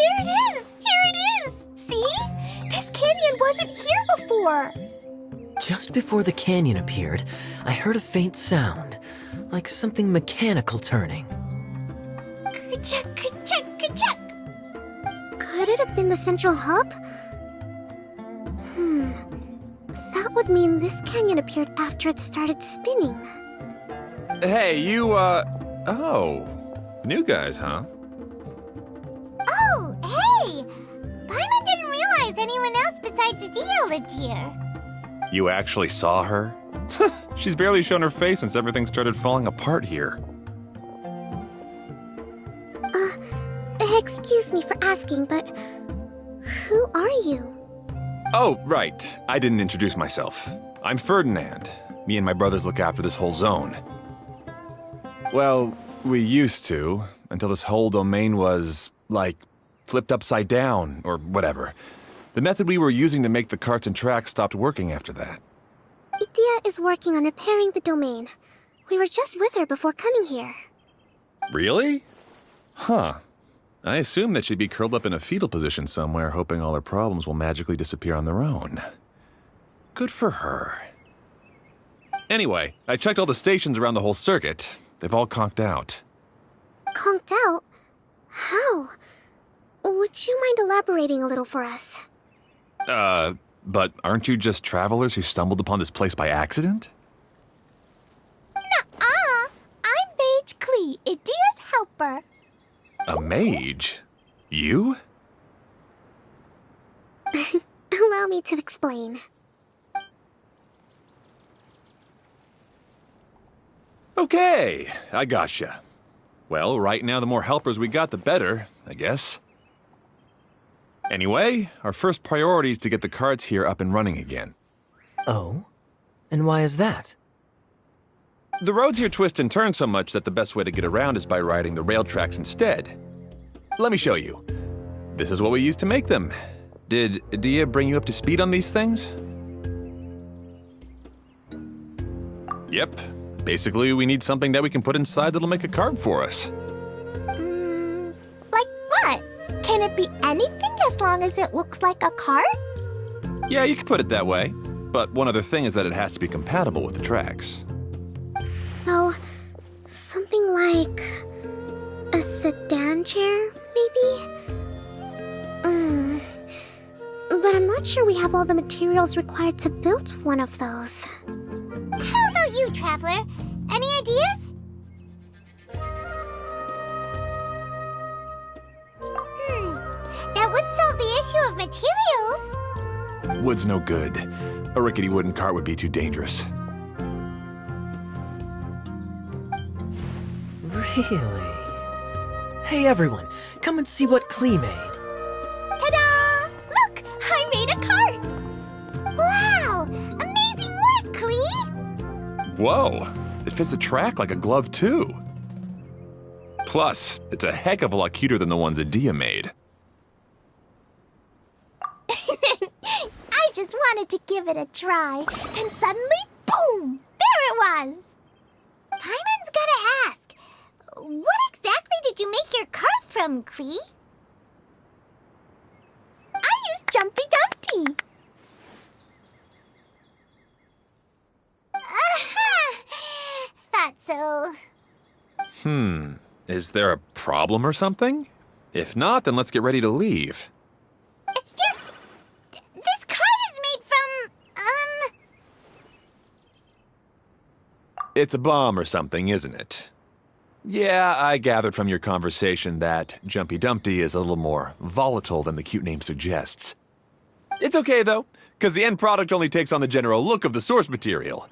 There it is! Here it is! See? This canyon wasn't here before! Just before the canyon appeared, I heard a faint sound, like something mechanical turning. Ka-chuck, ka-chuck, ka-chuck! Could it have been the central hub? That would mean this canyon appeared after it started spinning. Hey, you, oh. New guys, huh? Oh, hey! Paimon didn't realize anyone else besides Adia lived here. You actually saw her? She's barely shown her face since everything started falling apart here. Excuse me for asking, but who are you? Oh, right. I didn't introduce myself. I'm Ferdinand. Me and my brothers look after this whole zone. Well, we used to, until this whole domain was, like, flipped upside down, or whatever. The method we were using to make the carts and tracks stopped working after that. Idia is working on repairing the domain. We were just with her before coming here. Really? Huh. I assume that she'd be curled up in a fetal position somewhere, hoping all her problems will magically disappear on their own. Good for her. Anyway, I checked all the stations around the whole circuit. They've all conked out. Conked out? How? Would you mind elaborating a little for us? But aren't you just travelers who stumbled upon this place by accident? Nuh-uh! I'm Mage Klee, Idia's helper. A mage? You? Allow me to explain. Okay, I gotcha. Well, right now the more helpers we got, the better, I guess. Anyway, our first priority is to get the carts here up and running again. Oh? And why is that? The roads here twist and turn so much that the best way to get around is by riding the rail tracks instead. Let me show you. This is what we used to make them. Did Adia bring you up to speed on these things? Yep. Basically, we need something that we can put inside that'll make a cart for us. Like what? Can it be anything as long as it looks like a cart? Yeah, you could put it that way. But one other thing is that it has to be compatible with the tracks. So, something like a sedan chair, maybe? But I'm not sure we have all the materials required to build one of those. How about you, Traveler? Any ideas? That would solve the issue of materials. Wood's no good. A rickety wooden cart would be too dangerous. Really? Hey everyone, come and see what Klee made. Ta-da! Look! I made a cart! Wow! Amazing work, Klee! Whoa! It fits the track like a glove, too. Plus, it's a heck of a lot cuter than the ones Adia made. I just wanted to give it a try. Then suddenly, boom! There it was! Paimon's gotta ask. What exactly did you make your cart from, Klee? I used Jumpy Dumpty. Thought so. Is there a problem or something? If not, then let's get ready to leave. It's just... This cart is made from, It's a bomb or something, isn't it? Yeah, I gathered from your conversation that Jumpy Dumpty is a little more volatile than the cute name suggests. It's okay, though, because the end product only takes on the general look of the source material.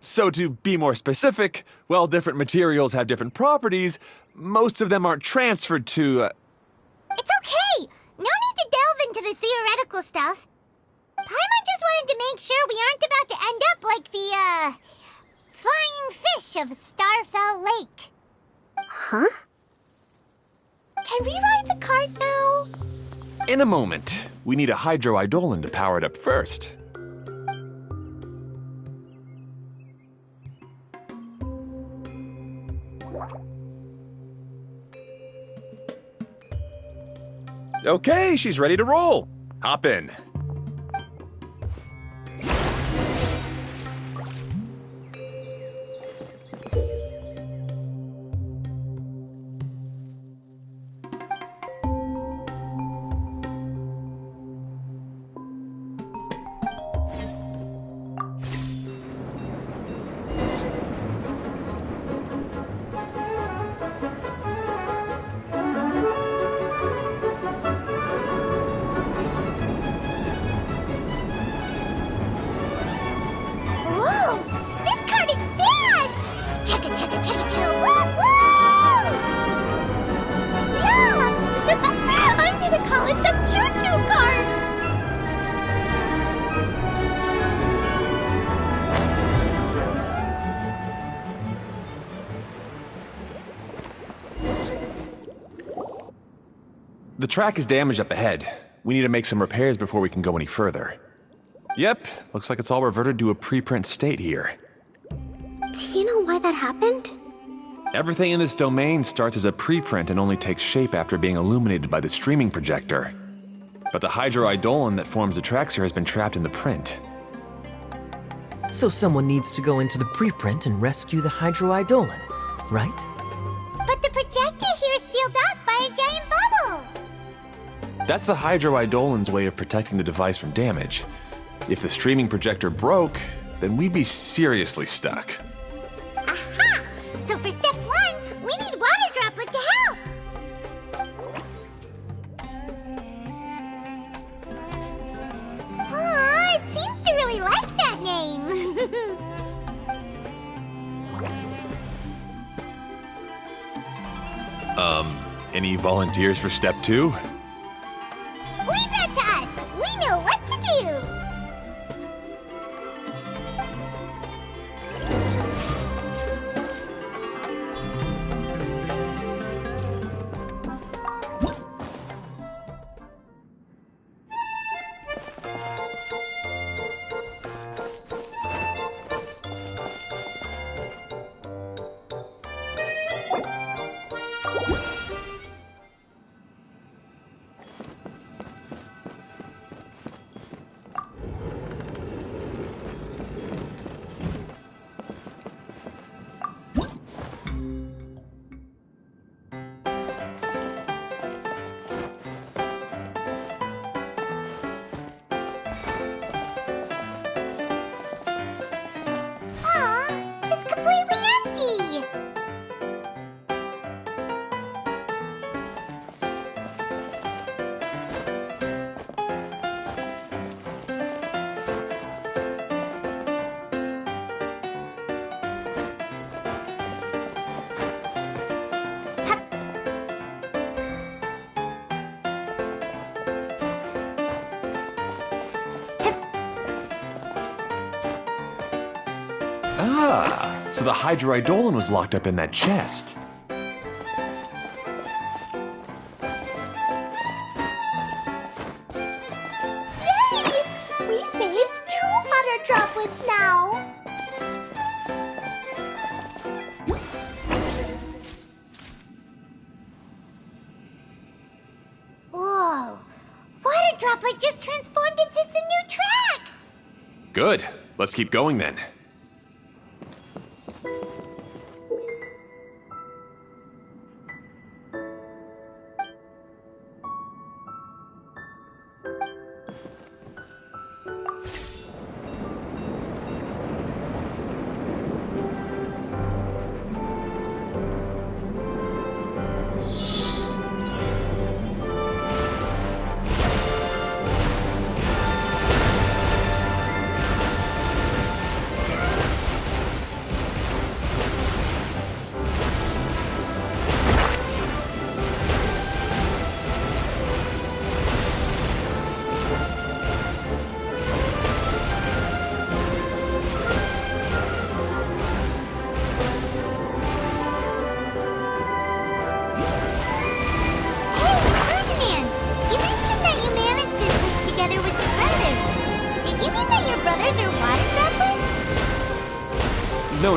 So to be more specific, while different materials have different properties, most of them aren't transferred to, It's okay! No need to delve into the theoretical stuff. Paimon just wanted to make sure we aren't about to end up like the, flying fish of Starfell Lake. Huh? Can we ride the cart now? In a moment. We need a hydroidolin to power it up first. Okay, she's ready to roll. Hop in. Whoa! This cart is fast! Chugga chugga chugga chugga woo woo! Yeah! I'm gonna call it the choo-choo cart! The track is damaged up ahead. We need to make some repairs before we can go any further. Yep, looks like it's all reverted to a preprint state here. Do you know why that happened? Everything in this domain starts as a preprint and only takes shape after being illuminated by the streaming projector. But the hydroidolin that forms the tracks here has been trapped in the print. So someone needs to go into the preprint and rescue the hydroidolin, right? But the projector here is sealed off by a giant bubble! That's the hydroidolin's way of protecting the device from damage. If the streaming projector broke, then we'd be seriously stuck. Aha! So for step 1, we need Water Droplet to help! Aw, it seems to really like that name! Any volunteers for step 2? Leave that to us! We know what to do! It's completely empty! Ah, so the hydroidolin was locked up in that chest. Yay! We saved 2 water droplets now! Whoa! Water Droplet just transformed into some new tracks! Good. Let's keep going then.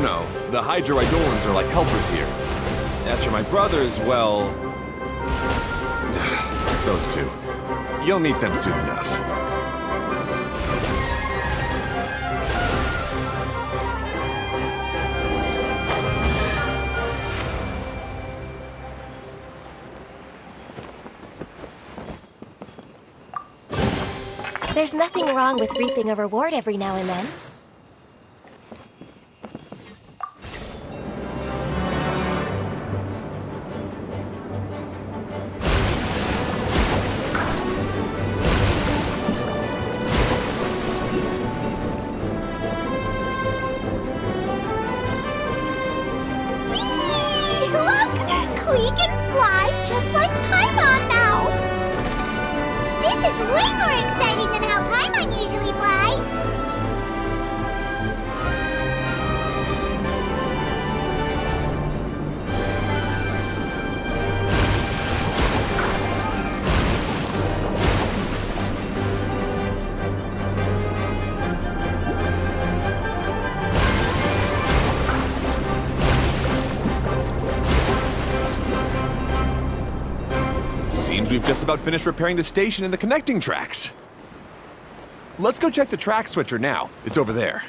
No. The hydroidolins are like helpers here. As for my brothers, well... Those two. You'll meet them soon enough. There's nothing wrong with reaping a reward every now and then. Look! Klee can fly just like Paimon now! This is way more exciting than how Paimon usually flies. Seems we've just about finished repairing the station and the connecting tracks. Let's go check the track switcher now. It's over there.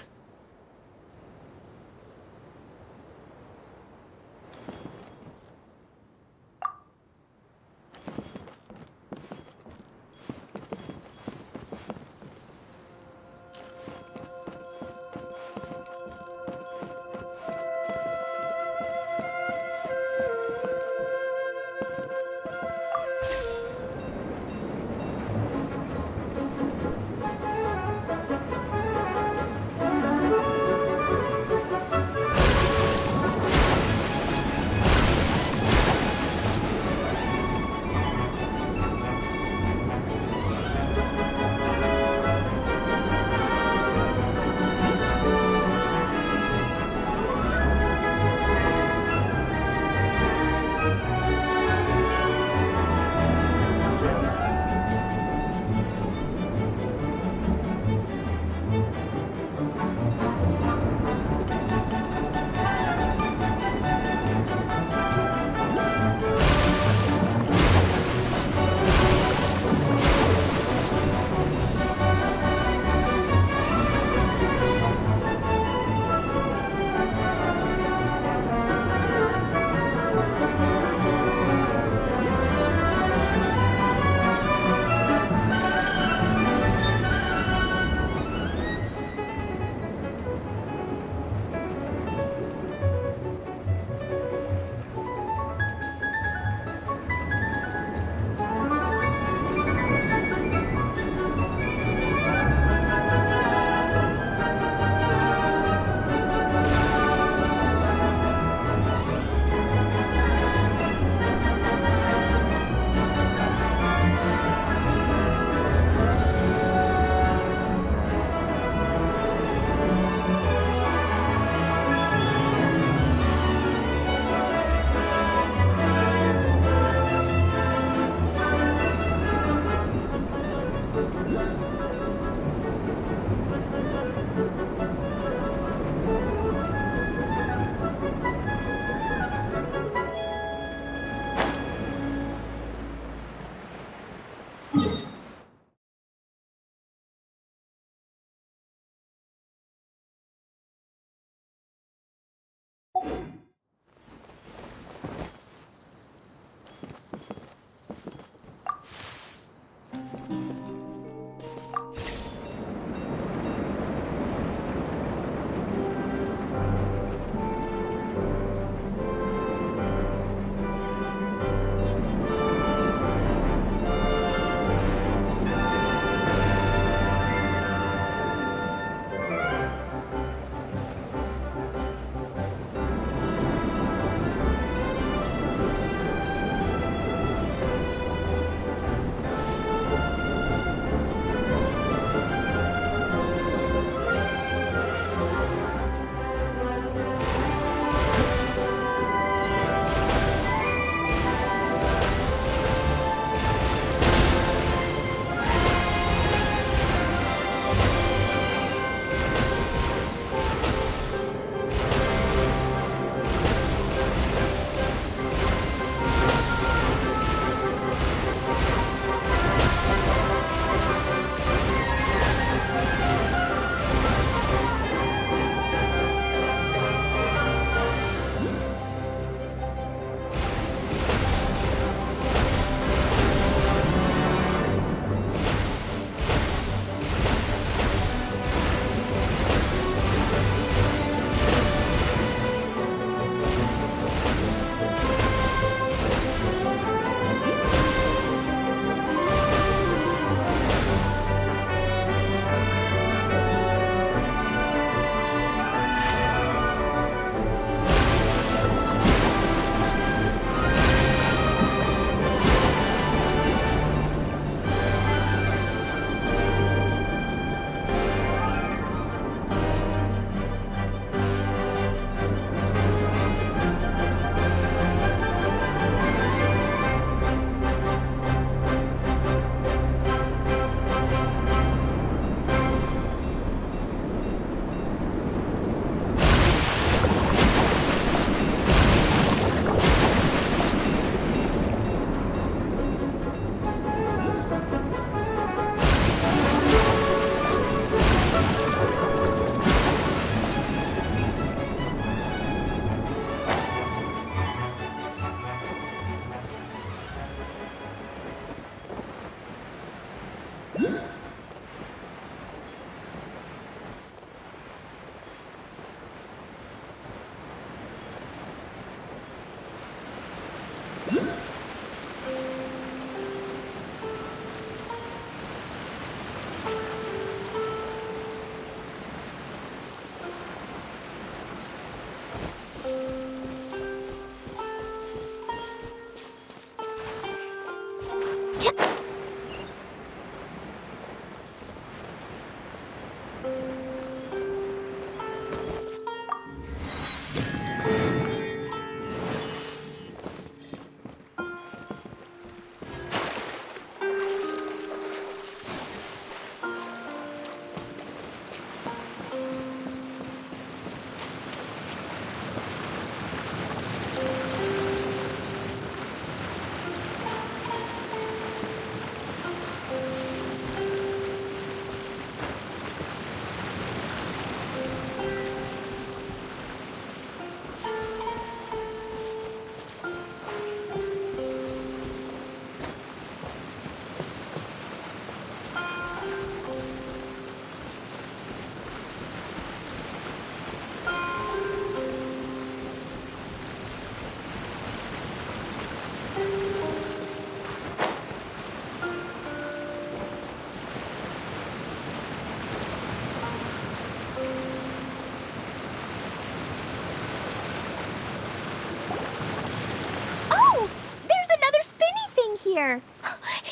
Oh, there's another spinny thing here.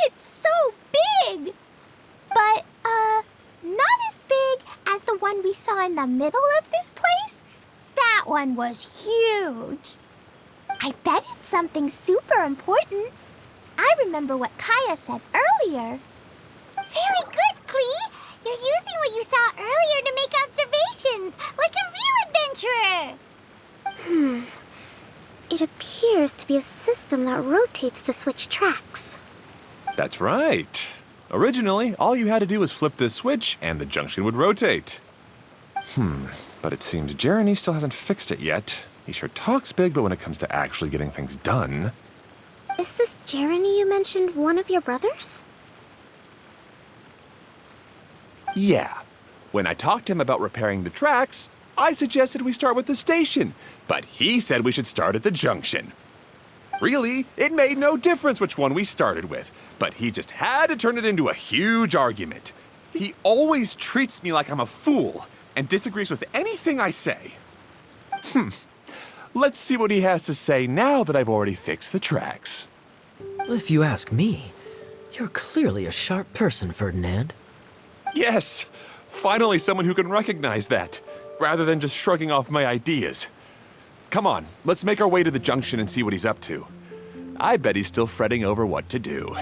It's so big. But, not as big as the one we saw in the middle of this place. That one was huge. I bet it's something super important. I remember what Kaya said earlier. Very good, Klee. You're using what you saw earlier to make observations, like a real adventurer. It appears to be a system that rotates to switch tracks. That's right. Originally, all you had to do was flip this switch and the junction would rotate. But it seems Jeremy still hasn't fixed it yet. He sure talks big, but when it comes to actually getting things done... Is this Jeremy you mentioned one of your brothers? Yeah. When I talked to him about repairing the tracks, I suggested we start with the station, but he said we should start at the junction. Really, it made no difference which one we started with, but he just had to turn it into a huge argument. He always treats me like I'm a fool and disagrees with anything I say. Let's see what he has to say now that I've already fixed the tracks. If you ask me, you're clearly a sharp person, Ferdinand. Yes, finally someone who can recognize that, rather than just shrugging off my ideas. Come on, let's make our way to the junction and see what he's up to. I bet he's still fretting over what to do.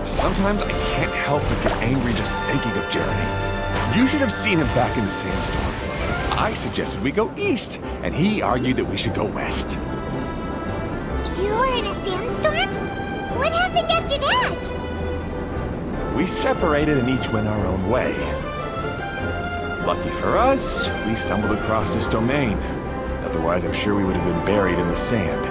Sometimes I can't help but get angry just thinking of Jeremy. You should have seen him back in the sandstorm. I suggested we go east, and he argued that we should go west. You were in a sandstorm? What happened after that? We separated and each went our own way. Lucky for us, we stumbled across this domain. Otherwise, I'm sure we would have been buried in the sand.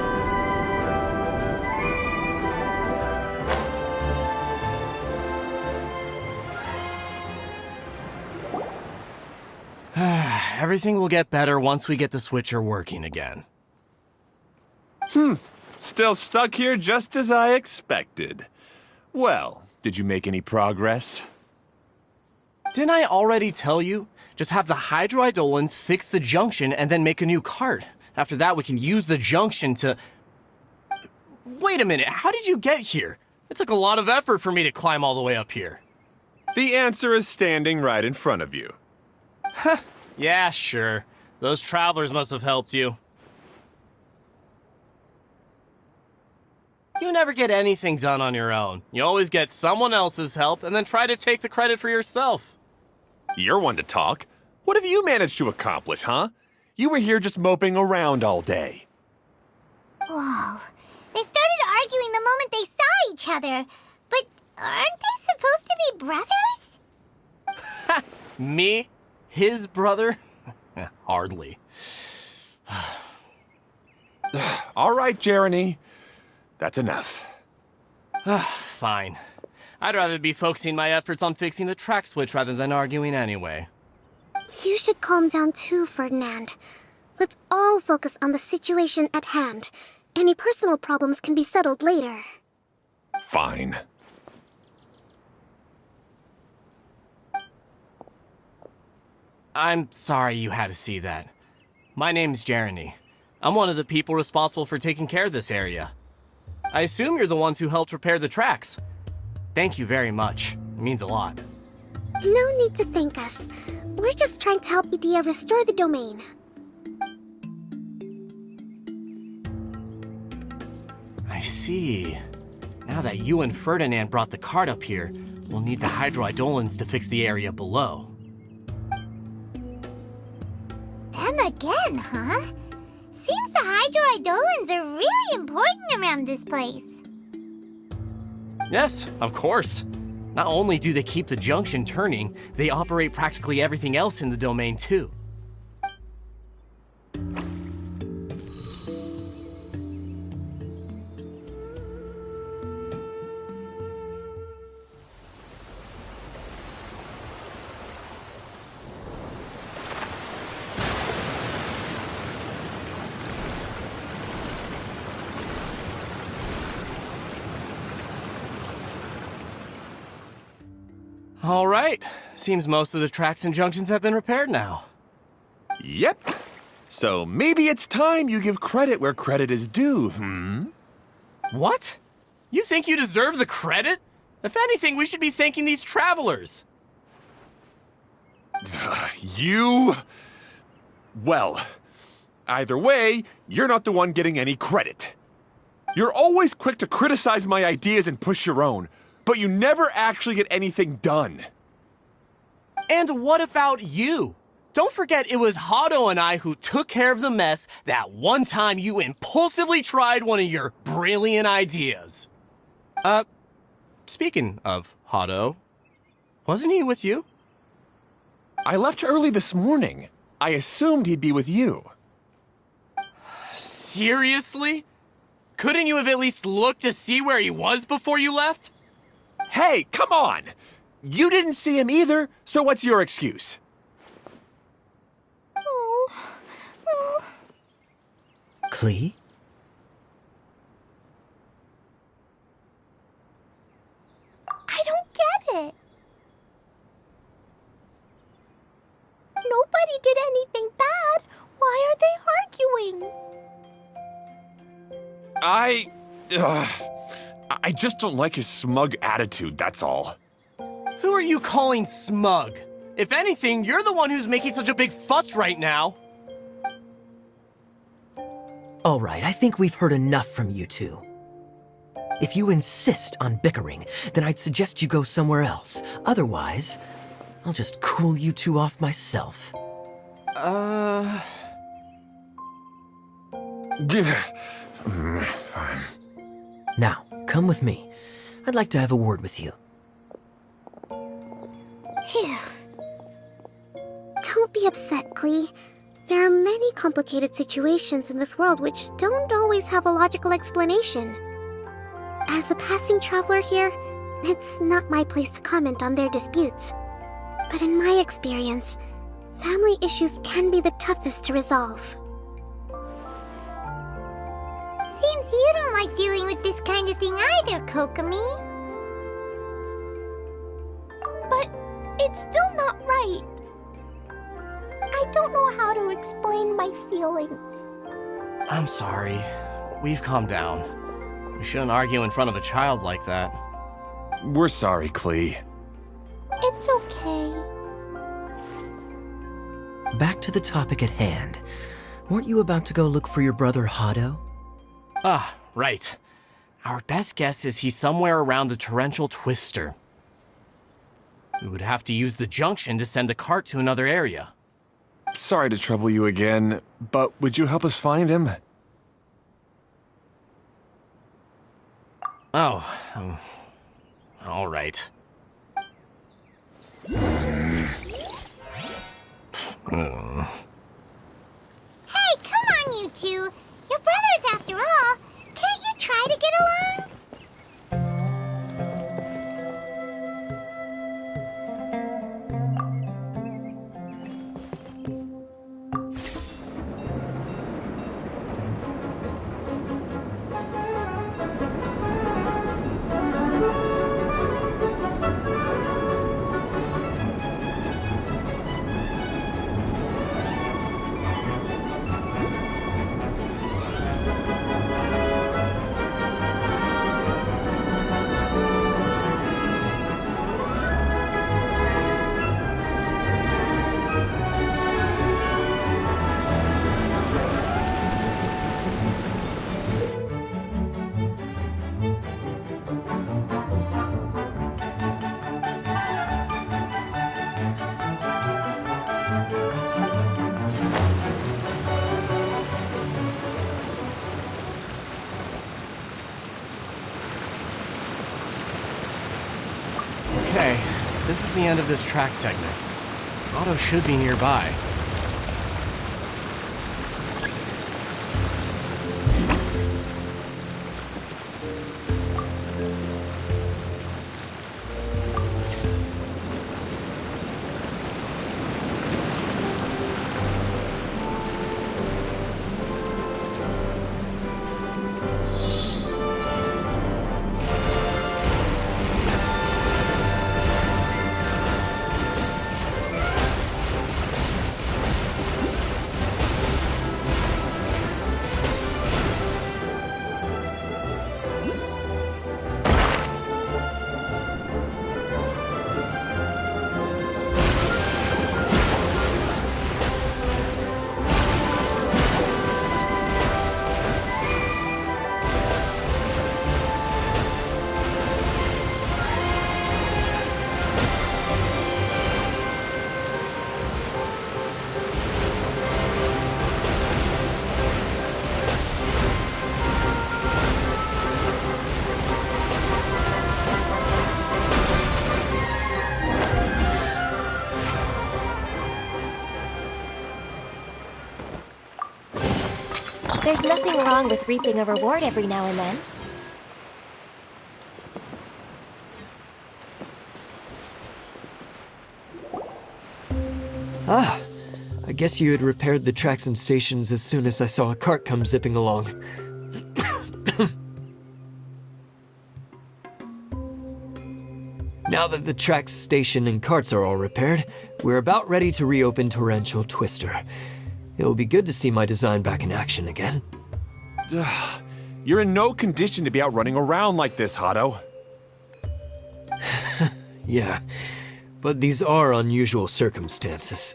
Everything will get better once we get the switcher working again. Still stuck here just as I expected. Well, did you make any progress? Didn't I already tell you? Just have the hydroidolins fix the junction and then make a new cart. After that, we can use the junction to... Wait a minute, how did you get here? It took a lot of effort for me to climb all the way up here. The answer is standing right in front of you. Yeah, sure. Those travelers must have helped you. You never get anything done on your own. You always get someone else's help and then try to take the credit for yourself. You're one to talk. What have you managed to accomplish, huh? You were here just moping around all day. Whoa. They started arguing the moment they saw each other. But aren't they supposed to be brothers? Me? His brother? Hardly. All right, Jeremy. That's enough. Fine. I'd rather be focusing my efforts on fixing the track switch rather than arguing anyway. You should calm down too, Ferdinand. Let's all focus on the situation at hand. Any personal problems can be settled later. Fine. I'm sorry you had to see that. My name's Jeremy. I'm one of the people responsible for taking care of this area. I assume you're the ones who helped repair the tracks. Thank you very much. It means a lot. No need to thank us. We're just trying to help Edea restore the domain. I see. Now that you and Ferdinand brought the cart up here, we'll need the hydroidolins to fix the area below. Them again, huh? Seems the hydroidolins are really important around this place. Yes, of course. Not only do they keep the junction turning, they operate practically everything else in the domain too. All right. Seems most of the tracks and junctions have been repaired now. Yep. So maybe it's time you give credit where credit is due, What? You think you deserve the credit? If anything, we should be thanking these travelers. You... Well, either way, you're not the one getting any credit. You're always quick to criticize my ideas and push your own, but you never actually get anything done. And what about you? Don't forget it was Hado and I who took care of the mess that one time you impulsively tried one of your brilliant ideas. Speaking of Hado, wasn't he with you? I left early this morning. I assumed he'd be with you. Seriously? Couldn't you have at least looked to see where he was before you left? Hey, come on! You didn't see him either, so what's your excuse? Klee? I don't get it. Nobody did anything bad. Why are they arguing? I just don't like his smug attitude, that's all. Who are you calling smug? If anything, you're the one who's making such a big fuss right now. All right, I think we've heard enough from you two. If you insist on bickering, then I'd suggest you go somewhere else. Otherwise, I'll just cool you two off myself. Fine. Now, come with me. I'd like to have a word with you. Phew. Don't be upset, Klee. There are many complicated situations in this world which don't always have a logical explanation. As a passing traveler here, it's not my place to comment on their disputes. But in my experience, family issues can be the toughest to resolve. Seems you don't like dealing with this kind of thing either, Kokomi. But it's still not right. I don't know how to explain my feelings. I'm sorry. We've calmed down. You shouldn't argue in front of a child like that. We're sorry, Klee. It's okay. Back to the topic at hand. Weren't you about to go look for your brother Hado? Ah, right. Our best guess is he's somewhere around the torrential twister. We would have to use the junction to send the cart to another area. Sorry to trouble you again, but would you help us find him? Oh, all right. Hey, come on, you two. You're brothers after all. Can't you try to get along? this is the end of this track segment. Otto should be nearby. There's nothing wrong with reaping a reward every now and then. Ah, I guess you had repaired the tracks and stations as soon as I saw a cart come zipping along. Now that the tracks, station, and carts are all repaired, we're about ready to reopen Torrential Twister. It'll be good to see my design back in action again. You're in no condition to be out running around like this, Hado. Yeah, but these are unusual circumstances.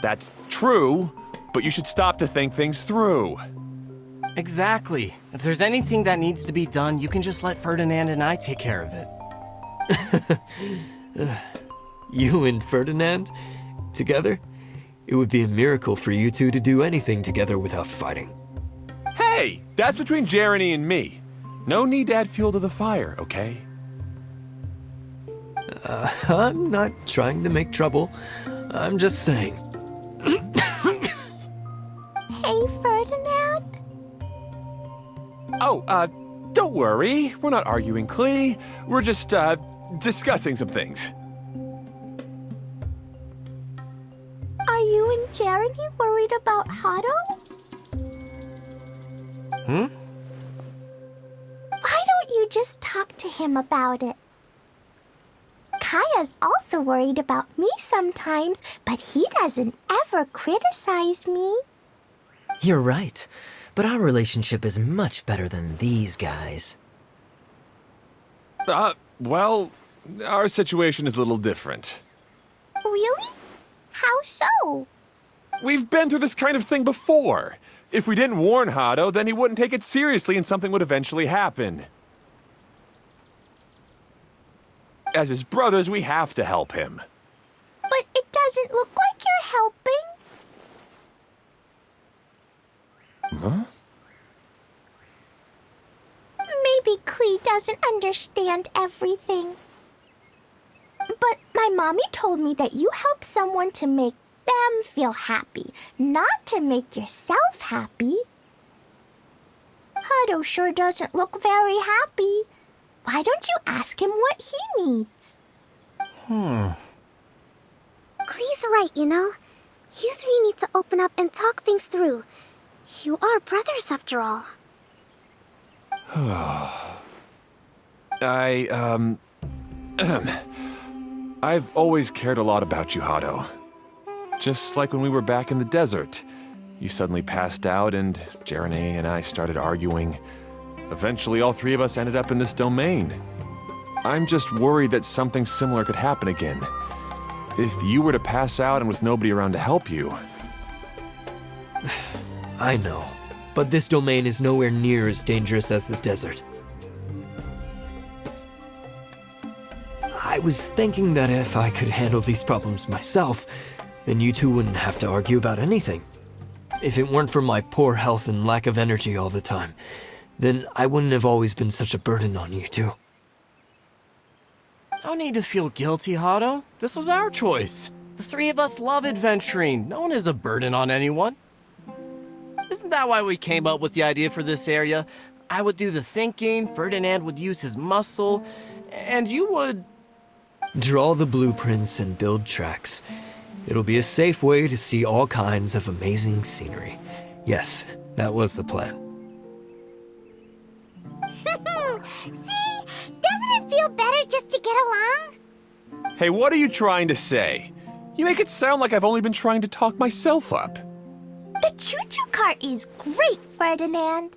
That's true, but you should stop to think things through. Exactly. If there's anything that needs to be done, you can just let Ferdinand and I take care of it. You and Ferdinand? Together? It would be a miracle for you two to do anything together without fighting. Hey, that's between Jeremy and me. No need to add fuel to the fire, okay? I'm not trying to make trouble. I'm just saying. Hey, Ferdinand? Oh, don't worry. We're not arguing, Klee. We're just, discussing some things. Are you and Jeremy worried about Hado? Hmm? Why don't you just talk to him about it? Kaya's also worried about me sometimes, but he doesn't ever criticize me. You're right, but our relationship is much better than these guys. Well, our situation is a little different. Really? How so? We've been through this kind of thing before. If we didn't warn Hado, then he wouldn't take it seriously and something would eventually happen. As his brothers, we have to help him. But it doesn't look like you're helping. Huh? Maybe Klee doesn't understand everything. But my mommy told me that you help someone to make them feel happy, not to make yourself happy. Hado sure doesn't look very happy. Why don't you ask him what he needs? Klee's right, you know. You three need to open up and talk things through. You are brothers after all. I've always cared a lot about you, Hado. Just like when we were back in the desert. You suddenly passed out and Jeremy and I started arguing. Eventually, all three of us ended up in this domain. I'm just worried that something similar could happen again. If you were to pass out and with nobody around to help you. I know, but this domain is nowhere near as dangerous as the desert. I was thinking that if I could handle these problems myself, then you two wouldn't have to argue about anything. If it weren't for my poor health and lack of energy all the time, then I wouldn't have always been such a burden on you two. No need to feel guilty, Hado. This was our choice. The three of us love adventuring. No one is a burden on anyone. Isn't that why we came up with the idea for this area? I would do the thinking, Ferdinand would use his muscle, and you would... Draw the blueprints and build tracks. It'll be a safe way to see all kinds of amazing scenery. Yes, that was the plan. See? Doesn't it feel better just to get along? Hey, what are you trying to say? You make it sound like I've only been trying to talk myself up. The choo-choo cart is great, Ferdinand.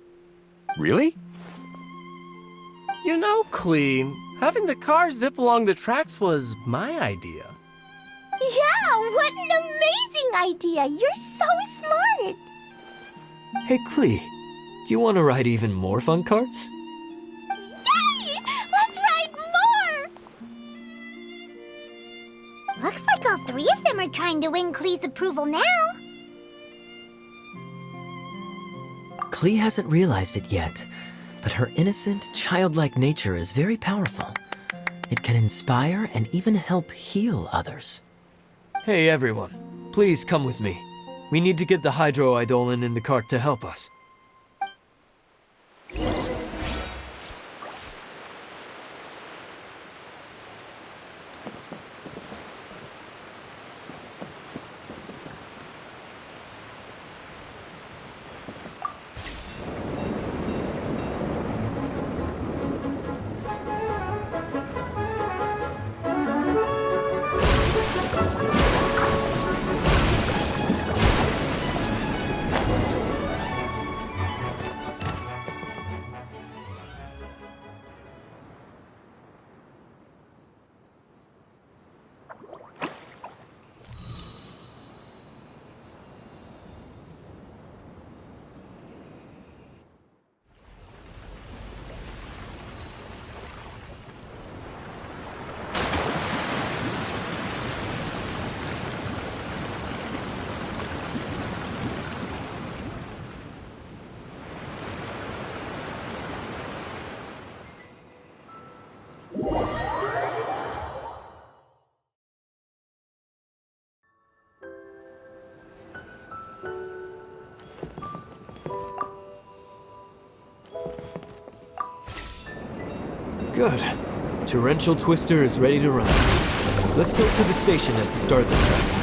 Really? You know, Clem, having the car zip along the tracks was my idea. Yeah, what an amazing idea! You're so smart! Hey, Klee, do you want to ride even more fun carts? Yay! Let's ride more! Looks like all three of them are trying to win Klee's approval now. Klee hasn't realized it yet, but her innocent, childlike nature is very powerful. It can inspire and even help heal others. Hey, everyone, please come with me. We need to get the Hydro-Eidolon in the cart to help us. Good. Torrential Twister is ready to run. Let's go to the station at the start of the track.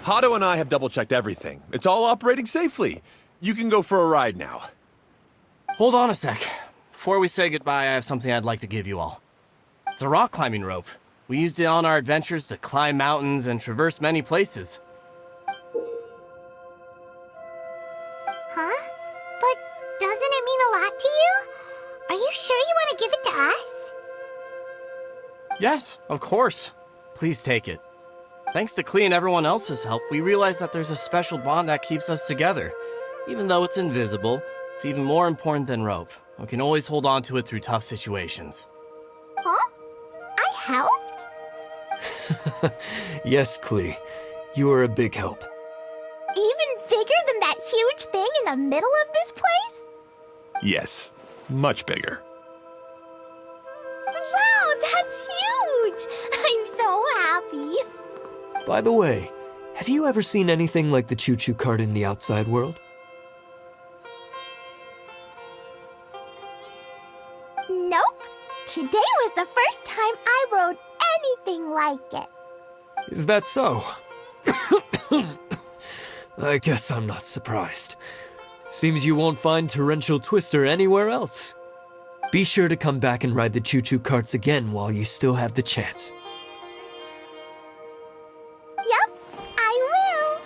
Hato and I have double-checked everything. It's all operating safely. You can go for a ride now. Hold on a sec. Before we say goodbye, I have something I'd like to give you all. It's a rock climbing rope. We used it on our adventures to climb mountains and traverse many places. Huh? But doesn't it mean a lot to you? Are you sure you want to give it to us? Yes, of course. Please take it. Thanks to Klee and everyone else's help, we realized that there's a special bond that keeps us together. Even though it's invisible, it's even more important than rope. We can always hold on to it through tough situations. Huh? I helped? Yes, Klee. You are a big help. Even bigger than that huge thing in the middle of this place? Yes, much bigger. Wow, that's huge! I'm so happy. By the way, have you ever seen anything like the choo-choo cart in the outside world? Nope. Today was the first time I rode anything like it. Is that so? I guess I'm not surprised. Seems you won't find Torrential Twister anywhere else. Be sure to come back and ride the choo-choo carts again while you still have the chance. Yep, I will.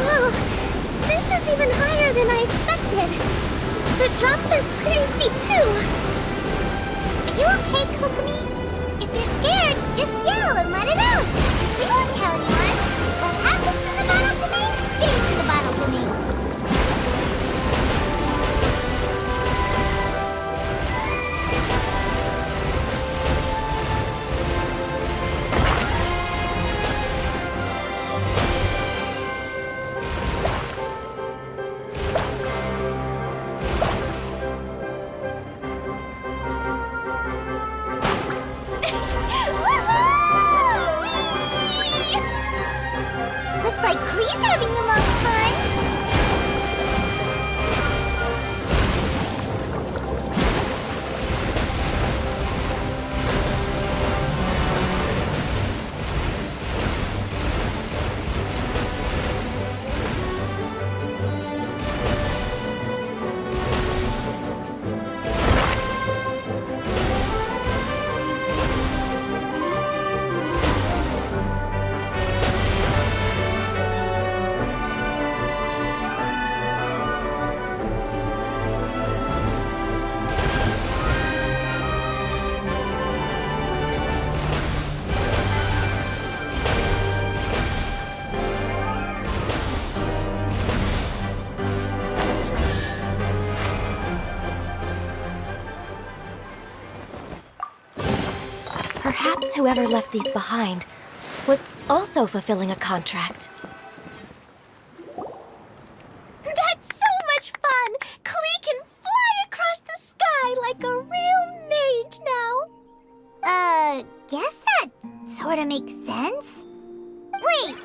Whoa, this is even higher than I expected. The drops are pretty steep too. Are you okay, Kokomi? If you're scared, just yell and let it out. We won't tell anyone. What happens in the battle domain stays in the battle domain. Looks like Klee's having the most fun. Perhaps whoever left these behind was also fulfilling a contract. That's so much fun! Klee can fly across the sky like a real mage now. Guess that sort of makes sense. Wait,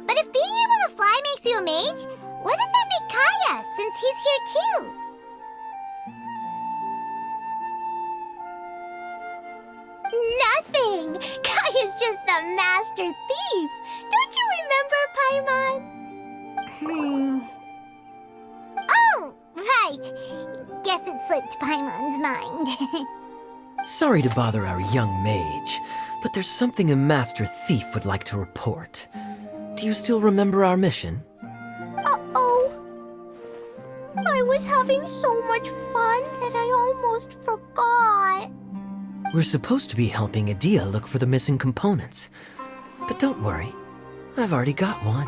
but if being able to fly makes you a mage, what does that make Kaya, since he's here too? Nothing! Kaya's just the master thief. Don't you remember, Paimon? Oh, right. Guess it slipped Paimon's mind. Sorry to bother our young mage, but there's something a Master Thief would like to report. Do you still remember our mission? Uh-oh. I was having so much fun that I almost forgot. We're supposed to be helping Adia look for the missing components. But don't worry, I've already got one.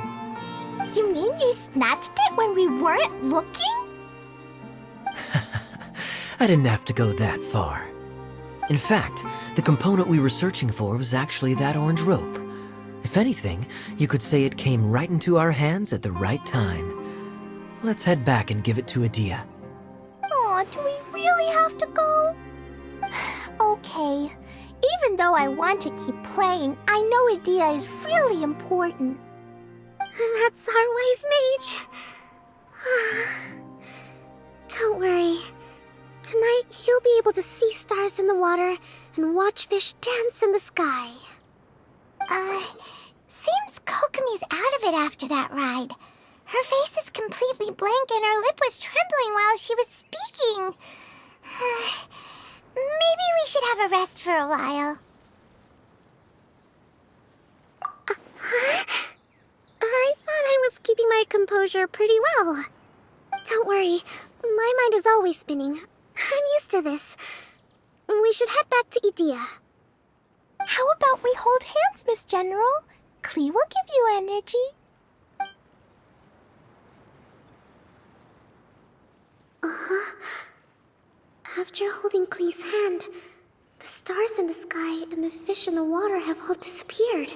You mean you snatched it when we weren't looking? I didn't have to go that far. In fact, the component we were searching for was actually that orange rope. If anything, you could say it came right into our hands at the right time. Let's head back and give it to Adia. Aw, do we really have to go? Okay. Even though I want to keep playing, I know Adia is really important. That's our wise mage. Don't worry. Tonight, you'll be able to see stars in the water and watch fish dance in the sky. Seems Kokomi's out of it after that ride. Her face is completely blank and her lip was trembling while she was speaking. Maybe we should have a rest for a while. I thought I was keeping my composure pretty well. Don't worry, my mind is always spinning. I'm used to this. We should head back to Idia. How about we hold hands, Miss General? Klee will give you energy. After holding Klee's hand, the stars in the sky and the fish in the water have all disappeared.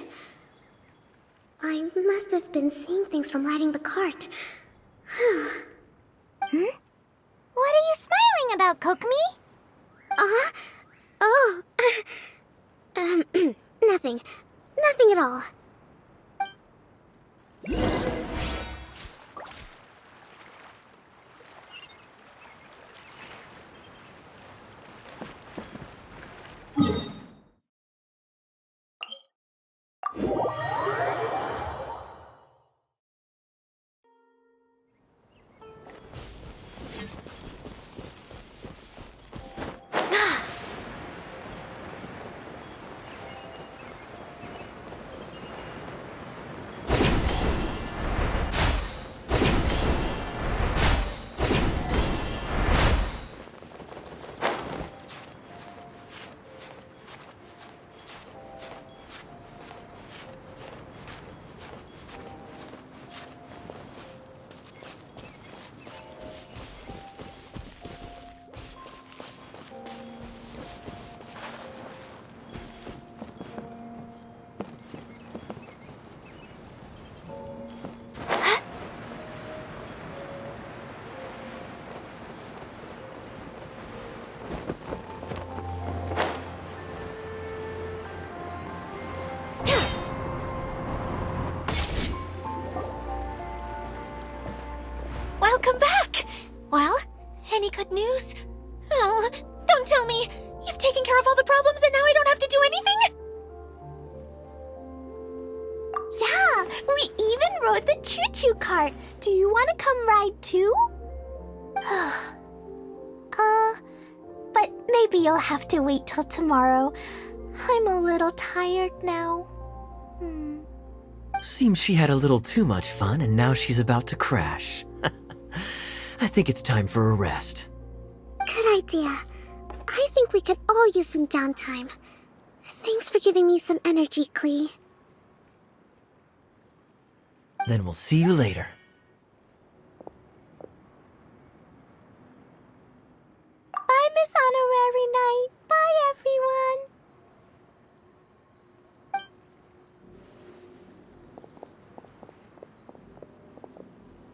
I must have been seeing things from riding the cart. What are you smiling about, Kokomi? Oh. Nothing. Nothing at all. Welcome back! Well, any good news? Oh, don't tell me! You've taken care of all the problems and now I don't have to do anything? Yeah, we even rode the choo-choo cart. Do you want to come ride too? But maybe you'll have to wait till tomorrow. I'm a little tired now. Seems she had a little too much fun and now she's about to crash. I think it's time for a rest. Good idea. I think we could all use some downtime. Thanks for giving me some energy, Klee. Then we'll see you later. Bye, Miss Honorary Knight. Bye, everyone.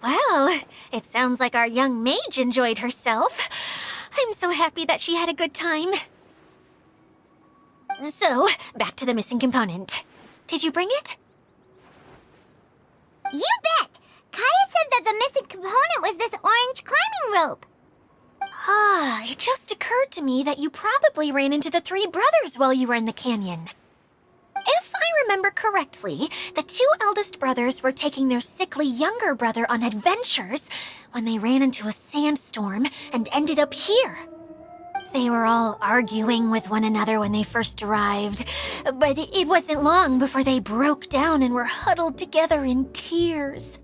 Well, it sounds like our young mage enjoyed herself. I'm so happy that she had a good time. So, back to the missing component. Did you bring it? You bet! Kaya said that the missing component was this orange climbing rope. Ah, it just occurred to me that you probably ran into the three brothers while you were in the canyon. If I remember correctly, the two eldest brothers were taking their sickly younger brother on adventures when they ran into a sandstorm and ended up here. They were all arguing with one another when they first arrived, but it wasn't long before they broke down and were huddled together in tears.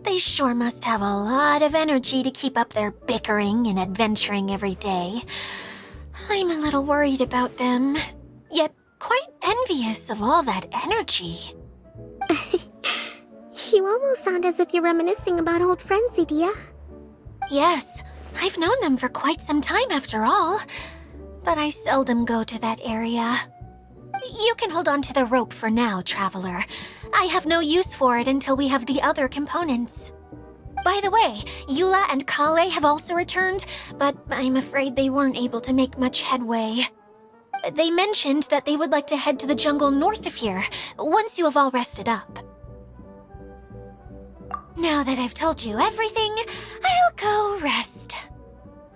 They sure must have a lot of energy to keep up their bickering and adventuring every day. I'm a little worried about them, yet quite envious of all that energy. You almost sound as if you're reminiscing about old friends, Idia. Yes, I've known them for quite some time after all. But I seldom go to that area. You can hold on to the rope for now, Traveler. I have no use for it until we have the other components. By the way, Eula and Kale have also returned, but I'm afraid they weren't able to make much headway. They mentioned that they would like to head to the jungle north of here, once you have all rested up. Now that I've told you everything, I'll go rest.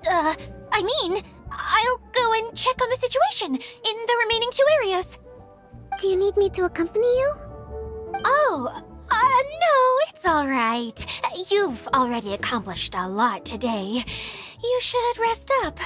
I'll go and check on the situation in the remaining 2 areas. Do you need me to accompany you? Oh, no, it's all right. You've already accomplished a lot today. You should rest up.